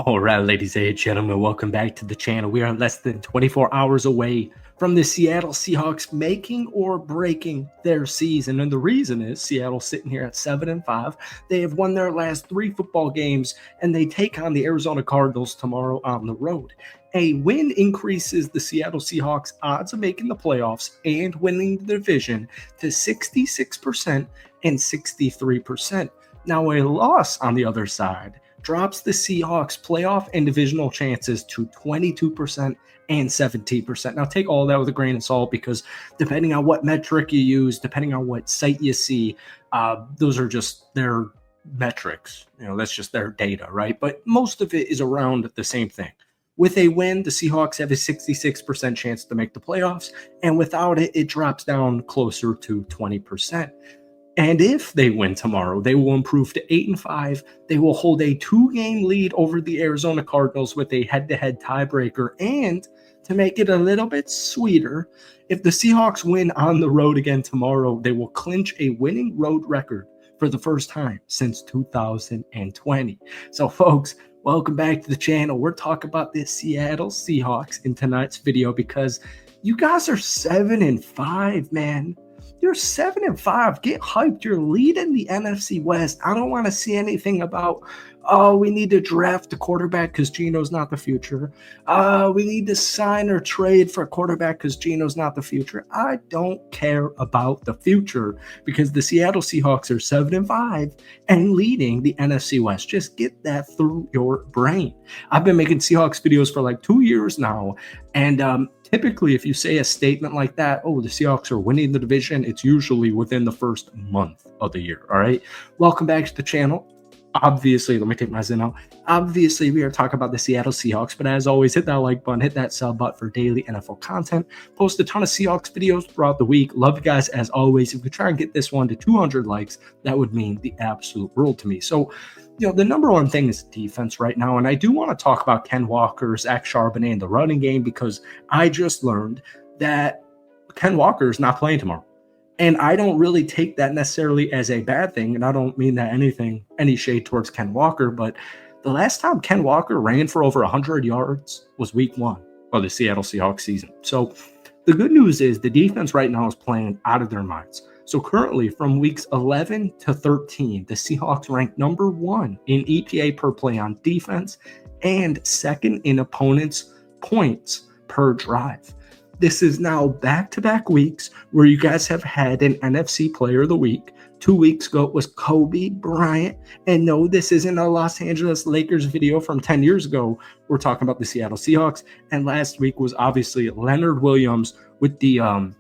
All right, ladies and gentlemen, welcome back to the channel. We are less than 24 hours away from the Seattle Seahawks making or breaking their season. And the reason is Seattle's sitting here at 7-5. They have won their last 3 football games, and they take on the Arizona Cardinals tomorrow on the road. A win increases the Seattle Seahawks' odds of making the playoffs and winning the division to 66% and 63%. Now, a loss on the other side drops the Seahawks' playoff and divisional chances to 22% and 17%. Now, take all that with a grain of salt because depending on what metric you use, depending on what site you see, those are just their metrics. That's just their data, right? But most of it is around the same thing. With a win, the Seahawks have a 66% chance to make the playoffs, and without it, it drops down closer to 20%. And if they win tomorrow, they will improve to 8-5. They will hold a 2-game lead over the Arizona Cardinals with a head-to-head tiebreaker. And to make it a little bit sweeter, if the Seahawks win on the road again tomorrow, they will clinch a winning road record for the first time since 2020. So, folks, welcome back to the channel. We're talking about the Seattle Seahawks in tonight's video because you guys are 7-5, man. You're 7-5. Get hyped. You're leading the NFC West. I don't want to see anything about, we need to draft a quarterback because Geno's not the future. We need to sign or trade for a quarterback because Geno's not the future. I don't care about the future because the Seattle Seahawks are 7-5 and leading the NFC West. Just get that through your brain. I've been making Seahawks videos for like 2 years now, and typically, if you say a statement like that, the Seahawks are winning the division, it's usually within the first month of the year, all right? Welcome back to the channel. Obviously, let me take my Zen out. Obviously, we are talking about the Seattle Seahawks, but as always, hit that like button, hit that sub button for daily NFL content. Post a ton of Seahawks videos throughout the week. Love you guys as always. If we try and get this one to 200 likes, that would mean the absolute world to me. So, the number one thing is defense right now, and I do want to talk about Ken Walker, Zach Charbonnet, and the running game because I just learned that Ken Walker is not playing tomorrow. And I don't really take that necessarily as a bad thing, and I don't mean that any shade towards Ken Walker, but the last time Ken Walker ran for over 100 yards was week 1 of the Seattle Seahawks season. So the good news is the defense right now is playing out of their minds. So currently, from weeks 11 to 13, the Seahawks rank number 1 in EPA per play on defense and second in opponents' points per drive. This is now back-to-back weeks where you guys have had an NFC Player of the Week. 2 weeks ago, it was Kobe Bryant. And no, this isn't a Los Angeles Lakers video from 10 years ago. We're talking about the Seattle Seahawks. And last week was obviously Leonard Williams with the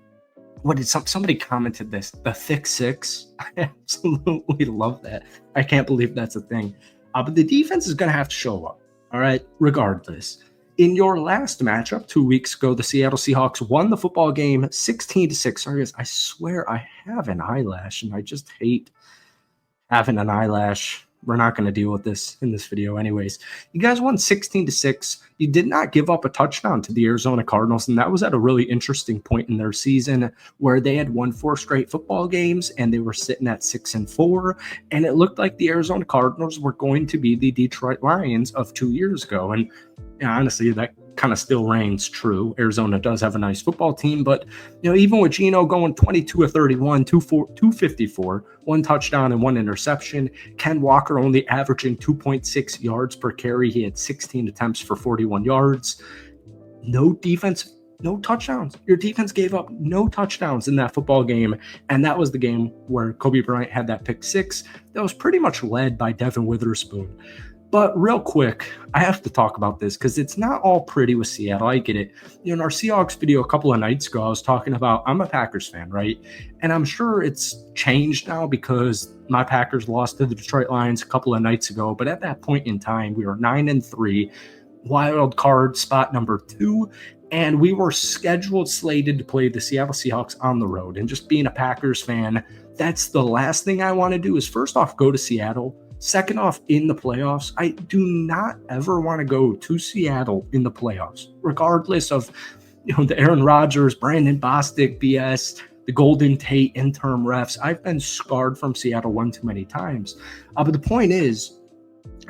somebody commented this, the thick six. I absolutely love that. I can't believe that's a thing. But the defense is going to have to show up, all right, regardless. In your last matchup 2 weeks ago, the Seattle Seahawks won the football game 16-6. Sorry, guys, I swear I have an eyelash, and I just hate having an eyelash. We're not going to deal with this in this video anyways. You guys won 16-6. You did not give up a touchdown to the Arizona Cardinals, and that was at a really interesting point in their season where they had won 4 straight football games, and they were sitting at 6-4, and it looked like the Arizona Cardinals were going to be the Detroit Lions of 2 years ago, and honestly, that kind of still reigns true. Arizona does have a nice football team, but even with Geno going 22 of 31, 254, 1 touchdown and 1 interception, Ken Walker only averaging 2.6 yards per carry. He had 16 attempts for 41 yards. No defense, no touchdowns. Your defense gave up no touchdowns in that football game, and that was the game where Kobe Bryant had that pick 6 that was pretty much led by Devin Witherspoon. But real quick, I have to talk about this because it's not all pretty with Seattle. I get it. In our Seahawks video a couple of nights ago, I was talking about I'm a Packers fan, right? And I'm sure it's changed now because my Packers lost to the Detroit Lions a couple of nights ago. But at that point in time, we were 9-3, wild card spot number 2. And we were slated to play the Seattle Seahawks on the road. And just being a Packers fan, that's the last thing I want to do is first off, go to Seattle. Second off, in the playoffs, I do not ever want to go to Seattle in the playoffs, regardless of the Aaron Rodgers, Brandon Bostic BS, the Golden Tate interim refs. I've been scarred from Seattle one too many times. But the point is,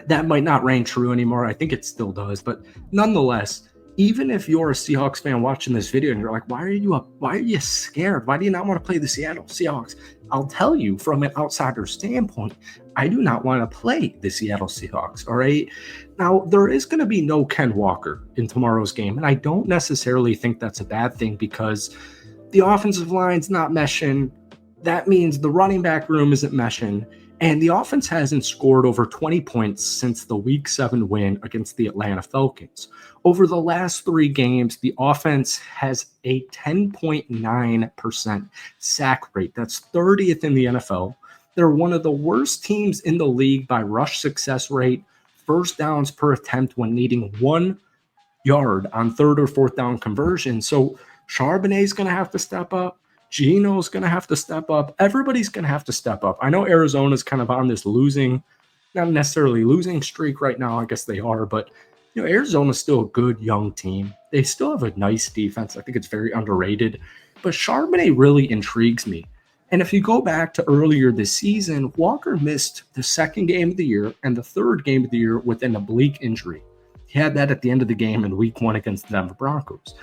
That might not ring true anymore. I think it still does, but nonetheless, even if you're a Seahawks fan watching this video and you're like, why are you scared? Why do you not want to play the Seattle Seahawks? I'll tell you from an outsider standpoint, I do not want to play the Seattle Seahawks. All right. Now, there is going to be no Ken Walker in tomorrow's game, and I don't necessarily think that's a bad thing because the offensive line's not meshing. That means the running back room isn't meshing. And the offense hasn't scored over 20 points since the Week 7 win against the Atlanta Falcons. Over the last 3 games, the offense has a 10.9% sack rate. That's 30th in the NFL. They're one of the worst teams in the league by rush success rate, first downs per attempt when needing 1 yard on 3rd or 4th down conversion. So Charbonnet's going to have to step up. Geno's going to have to step up. Everybody's going to have to step up. I know Arizona's kind of on this not necessarily losing streak right now. I guess they are, but Arizona's still a good young team. They still have a nice defense. I think it's very underrated, but Charbonnet really intrigues me. And if you go back to earlier this season, Walker missed the 2nd game of the year and the 3rd game of the year with an oblique injury. He had that at the end of the game in Week 1 against the Denver Broncos.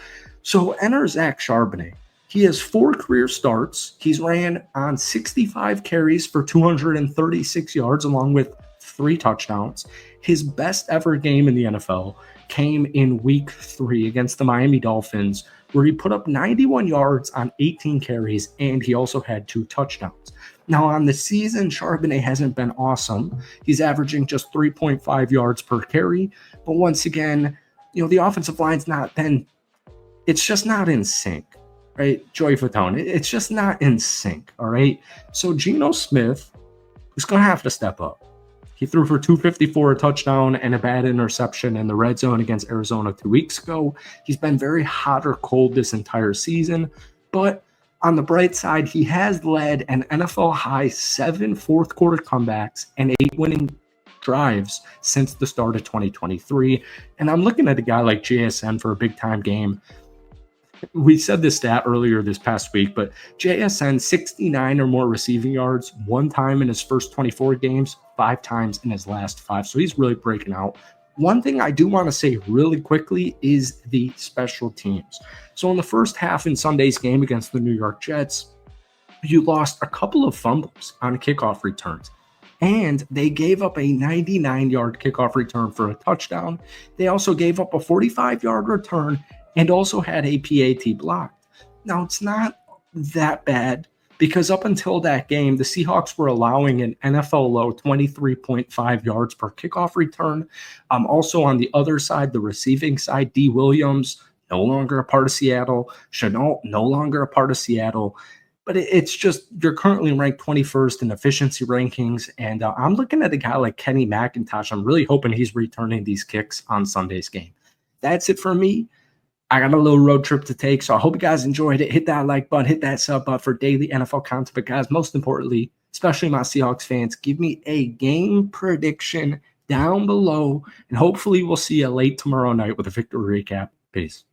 So enter Zach Charbonnet. He has 4 career starts. He's ran on 65 carries for 236 yards, along with 3 touchdowns. His best ever game in the NFL came in Week 3 against the Miami Dolphins, where he put up 91 yards on 18 carries, and he also had 2 touchdowns. Now, on the season, Charbonnet hasn't been awesome. He's averaging just 3.5 yards per carry. But once again, the offensive line's it's just not in sync. Right, Joey Fatone. It's just not in sync, all right? So Geno Smith is going to have to step up. He threw for 254, a touchdown, and a bad interception in the red zone against Arizona 2 weeks ago. He's been very hot or cold this entire season, but on the bright side, he has led an NFL-high 7 fourth-quarter comebacks and 8 winning drives since the start of 2023, and I'm looking at a guy like JSN for a big-time game. We said this stat earlier this past week, but JSN 69 or more receiving yards 1 time in his first 24 games, 5 times in his last 5. So he's really breaking out. One thing I do want to say really quickly is the special teams. So in the first half in Sunday's game against the New York Jets, you lost a couple of fumbles on kickoff returns. And they gave up a 99-yard kickoff return for a touchdown. They also gave up a 45-yard return and also had a PAT blocked. Now, it's not that bad because up until that game, the Seahawks were allowing an NFL low 23.5 yards per kickoff return. Also on the other side, the receiving side, D. Williams, no longer a part of Seattle. Chenault, no longer a part of Seattle. But it's just, you're currently ranked 21st in efficiency rankings. And I'm looking at a guy like Kenny McIntosh. I'm really hoping he's returning these kicks on Sunday's game. That's it for me. I got a little road trip to take, so I hope you guys enjoyed it. Hit that like button, hit that sub button for daily NFL content. But guys, most importantly, especially my Seahawks fans, give me a game prediction down below, and hopefully we'll see you late tomorrow night with a victory recap. Peace.